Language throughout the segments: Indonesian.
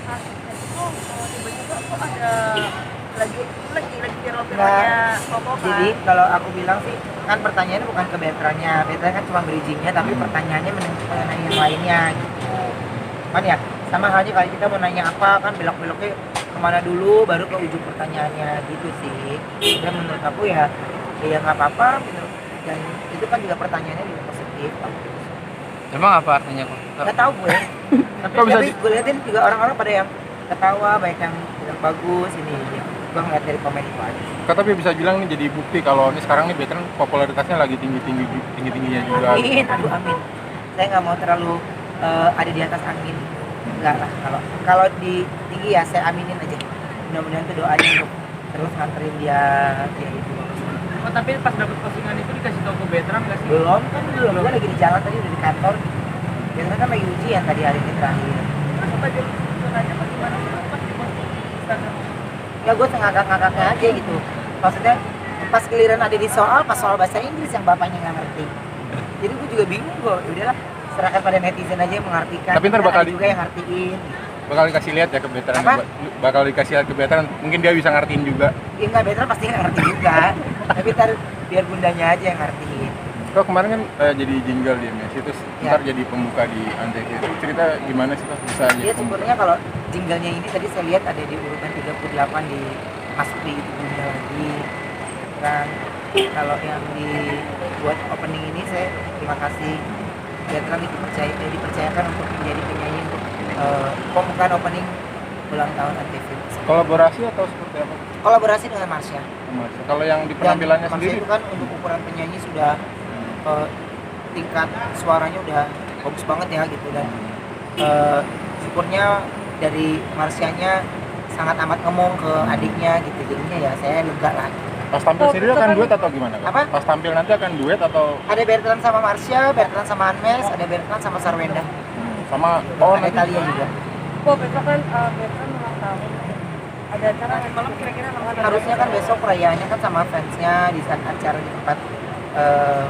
kasusnya itu tiba-tiba kok ada lagi viral-viralnya Koko kan. Jadi kalau aku bilang sih kan pertanyaannya bukan ke Bertrandnya, Bertrand kan cuma bridgingnya, tapi pertanyaannya mengenai yang lainnya gitu kan ya. Sama halnya kalau kita mau nanya apa kan belok-beloknya kemana dulu baru ke ujung pertanyaannya gitu sih. Dan menurut aku ya nggak apa-apa dan itu kan juga pertanyaannya juga positif. Emang apa artinya kok? Nggak tahu gue. tapi gue liatin juga orang-orang pada yang ketawa, banyak yang bilang bagus ini. Gue ngeliat dari komen itu aja. Kak, tapi bisa bilang nih jadi bukti kalau ini sekarang nih Bertrand popularitasnya lagi tingginya juga. Amin, aduh amin. Saya nggak mau terlalu ada di atas angin. Enggak lah, kalau di tinggi ya saya aminin aja. Mudah-mudahan itu doanya untuk terus nganterin dia itu. Oh, tapi pas dapet postingan itu dikasih tau ke Bertrand nggak sih? Belum. Dia lagi di jalan tadi udah di kantor. Biasanya kan lagi ujian tadi hari ini terakhir. Terus apa dia nanya bagaimana sih pas di posting Instagram? Ya gue ngakak-ngakaknya aja gitu. Maksudnya pas giliran ada di pas soal bahasa Inggris yang bapaknya nggak ngerti. Jadi gue juga bingung gue. Ya udahlah, serahkan pada netizen aja yang mengartikan. Tapi ntar bakal juga yang ngertiin. Bakal dikasih lihat ya ke Bertrand. Bakal dikasih lihat ke Bertrand. Mungkin dia bisa ngertiin juga. Ya nggak, Bertrand pasti nggak ngerti juga. Tapi ntar biar bundanya aja yang ngertiin. Kok kemarin kan jadi jingle di Messi terus ntar jadi pembuka di Antv. Itu cerita gimana sih Kak bisa jadi Ya pembuka? sebenarnya kalau jinglenya ini tadi saya lihat ada di urutan 38 di masuk di YouTube lagi. Dan kalau yang dibuat opening ini saya terima kasih Bertrand dipercayakan untuk menjadi penyanyi untuk pembukaan opening ulang tahun Antv. Kolaborasi atau seperti apa? Kolaborasi dengan Marsha. Kalau yang di penampilannya Marsha sendiri itu kan untuk ukuran penyanyi sudah tingkat suaranya udah bagus banget ya gitu, dan syukurnya dari Marsyanya sangat amat ngomong ke adiknya gitu, jadinya ya saya lega lah. pas tampil sendiri akan duet atau gimana Kak? Apa? Pas tampil nanti akan duet atau Ada Bertrand sama Marsha, Bertrand sama Anmes, ada Bertrand sama Sarwenda, sama ada nanti Italia juga. Kok besok kan Bertrand ulang tahun. Ada acara nanti malam kira-kira nonton. Harusnya kan besok perayaannya kan sama fansnya di saat acara di tempat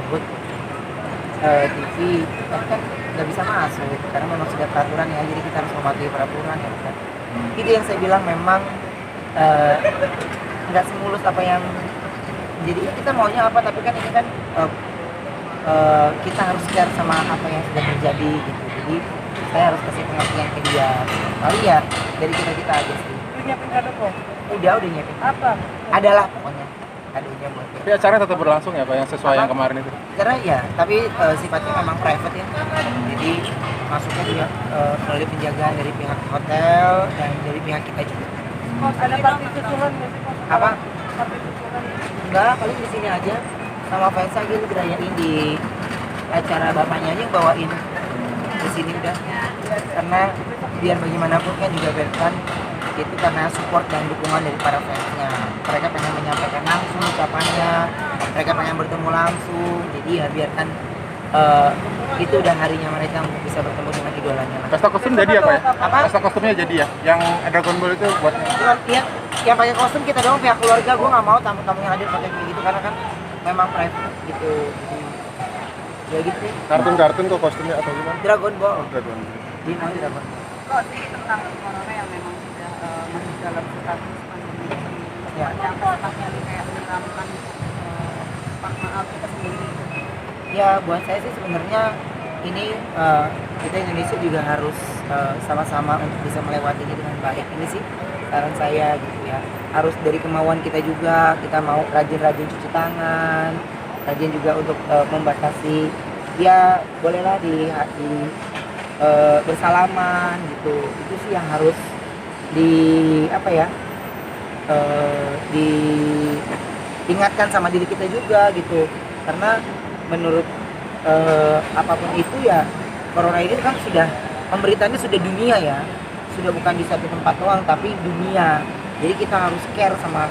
booth TV kan nggak bisa masuk karena memang sudah peraturan ya, jadi kita harus mematuhi peraturan ya kan. Itu yang saya bilang memang nggak semulus apa yang jadi kita maunya apa, tapi kan ini kan kita harus care sama apa yang sudah terjadi gitu, jadi saya harus kasih pengertian ke dia kali ya, dari kita aja sih. Udah nyiapin kado kok? Udah nyiapin Apa? adalah pokoknya kadonya buat dia. tapi acara tetap berlangsung ya Pak yang sesuai yang kemarin itu? Karena ya, tapi sifatnya memang private ya. Jadi masuknya juga melalui penjagaan dari pihak hotel dan dari pihak kita juga. Kok ada party susulan nggak sih? Apa? Party susulan. Enggak, paling di sini aja sama fans aja dirayain di acara bapaknya aja yang bawain di sini udah. Karena biar bagaimanapun kan juga Bertrand itu karena support dan dukungan dari para fansnya. Mereka pengen menyampaikan langsung ucapannya, mereka pengen bertemu langsung. Jadi ya biarkan itu udah harinya mereka untuk bisa bertemu dengan idolanya lah. Pesta kostum jadi ya Pak ya? Apa? Pesta kostumnya jadi ya? Yang Dragon Ball itu buat Cuman yang pakai kostum kita doang, pihak keluarga. Gue nggak mau tamu-tamu yang hadir pakai kayak gitu karena kan memang private gitu. Jadi, ya gitu deh. kartun kok kostumnya atau gimana? Dragon Ball. Dragon Ball. Di mau Dragon Ball. Kok sih tentang corona yang memang sudah masih dalam status pandemi ini? Ya. Yang sifatnya kayak menyeramkan maaf kita sendiri. Ya buat saya sih sebenarnya ini kita Indonesia juga harus sama-sama untuk bisa melewati ini dengan baik. Ini sih saran saya gitu ya. Harus dari kemauan kita juga, kita mau rajin-rajin cuci tangan, rajin juga untuk membatasi. Ya bolehlah di bersalaman gitu. Itu sih yang harus diingatkan sama diri kita juga gitu. Karena menurut apapun itu ya, corona ini kan sudah pemberitaannya sudah dunia ya, sudah bukan di satu tempat doang tapi dunia. Jadi kita harus care sama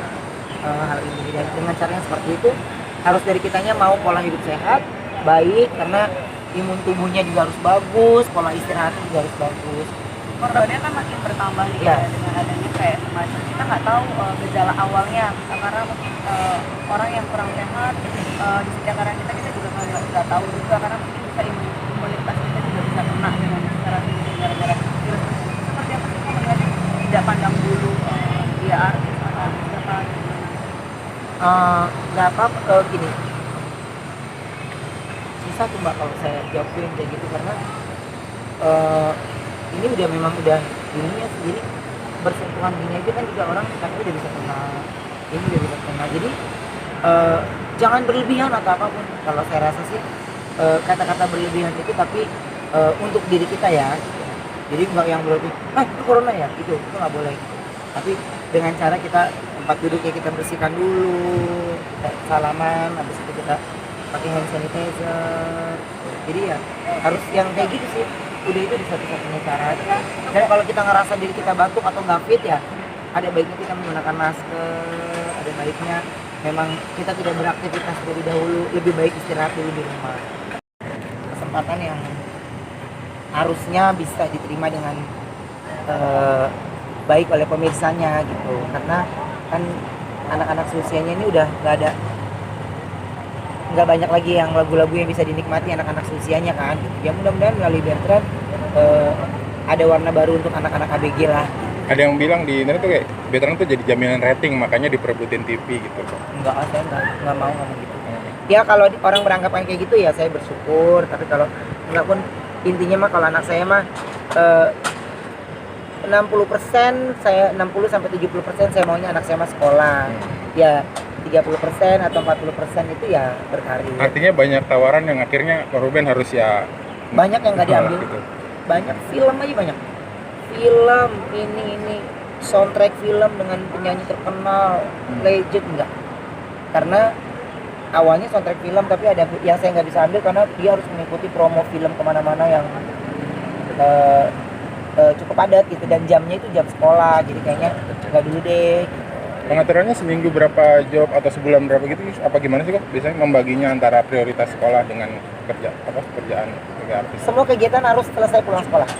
hal ini, dan dengan cara yang seperti itu harus dari kitanya mau pola hidup sehat, baik, karena imun tubuhnya juga harus bagus, pola istirahat juga harus bagus. Korbannya kan makin bertambah nih Ya. dengan adanya kayak semacam kita nggak tahu gejala awalnya karena mungkin orang yang kurang sehat di sekitar kita juga nggak tahu juga, karena mungkin bisa imunitas kita juga bisa kena dengan cara sendiri gara-gara virus tersebut. Seperti apa sih melihatnya? apa gini, susah tuh mbak kalau saya jawabin kayak gitu karena ini memang udah dunia sendiri, bersentuhan gini aja kan juga orang katanya udah bisa kena, ini udah bisa kena. Jadi jangan berlebihan atau apapun. Kalau saya rasa sih kata-kata berlebihan itu tapi untuk diri kita ya. Jadi nggak yang berarti itu corona ya, itu nggak boleh. Tapi dengan cara kita tempat duduknya kita bersihkan dulu, kita salaman, habis itu kita pakai hand sanitizer. Jadi ya harus yang kayak gitu sih. Udah itu satu-satunya cara. Dan kalau kita ngerasa diri kita batuk atau nggak fit ya, ada baiknya kita menggunakan masker. Ada baiknya memang kita tidak beraktivitas dari dahulu, lebih baik istirahat dulu di rumah. Kesempatan yang harusnya bisa diterima dengan baik oleh pemirsanya gitu, karena kan anak-anak seusianya ini udah nggak banyak lagi yang lagu-lagu yang bisa dinikmati anak-anak seusianya kan gitu. Ya mudah-mudahan melalui Bertrand ada warna baru untuk anak-anak ABG lah. Ada yang bilang di internet tuh kayak Bertrand tuh jadi jaminan rating, makanya diperebutin TV gitu. Enggak, saya nggak mau ngomong gitu. Ya kalau orang beranggapan kayak gitu ya saya bersyukur, tapi kalau enggak pun intinya mah kalau anak saya mah 60% saya 60 sampai 70% saya maunya anak saya mah sekolah. Ya 30% atau 40% itu ya berkarir. Artinya banyak tawaran yang akhirnya Ruben harus ya Banyak yang nggak diambil. gitu. Banyak film aja banyak. Film ini soundtrack film dengan penyanyi terkenal, legend enggak. Karena awalnya soundtrack film tapi ada yang saya nggak bisa ambil karena dia harus mengikuti promo film kemana-mana yang cukup padat gitu, dan jamnya itu jam sekolah, jadi kayaknya nggak dulu deh gitu. Pengaturannya seminggu berapa job atau sebulan berapa gitu apa gimana sih kok biasanya membaginya antara prioritas sekolah dengan kerjaan sebagai artis? Semua kegiatan harus selesai pulang sekolah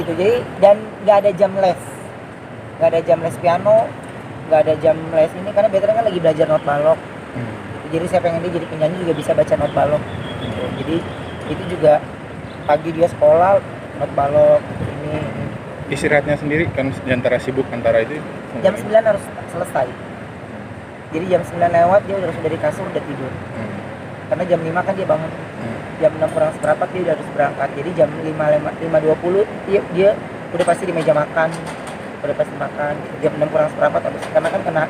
gitu, jadi dan nggak ada jam les piano, nggak ada jam les ini karena Bertrand kan lagi belajar not balok. Jadi saya pengen dia jadi penyanyi juga bisa baca not balok gitu. Jadi itu juga pagi dia sekolah not balok ini. Istirahatnya sendiri kan antara sibuk antara itu Jam 9 harus selesai. Jadi jam 9 lewat dia udah dari kasur udah tidur. Karena jam 5 kan dia bangun. Jam 6 kurang seperempat dia udah harus berangkat. Jadi jam 5.20 dia udah pasti di meja makan. Udah pasti makan. Jam 6 kurang seperempat habis karena kan kena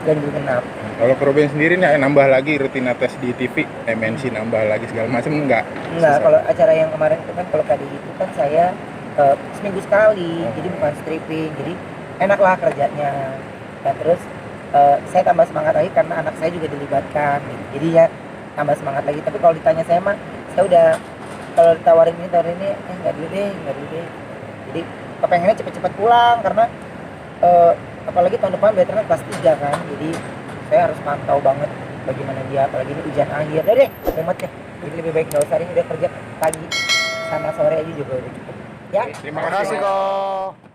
ganjil genap. Kalau Ruben sendiri nih nambah lagi rutinitas di TV, MNC nambah lagi segala macam enggak? Kalau acara yang kemarin itu kan kalau KDI itu kan saya seminggu sekali, jadi bukan stripping, jadi enak lah kerjanya. Dan terus saya tambah semangat lagi karena anak saya juga dilibatkan, gitu. Jadi ya tambah semangat lagi. Tapi kalau ditanya saya mah, saya udah kalau ditawarin ini nggak dulu deh. Jadi kepengennya cepet-cepet pulang karena apalagi tahun depan Bertrand kelas 3 kan, jadi saya harus pantau banget bagaimana dia, apalagi ini ujian akhir. Udah deh, mumet deh. Jadi lebih baik nggak usah, ini udah kerja pagi sama sore aja juga udah cukup. Ya. Terima kasih kok.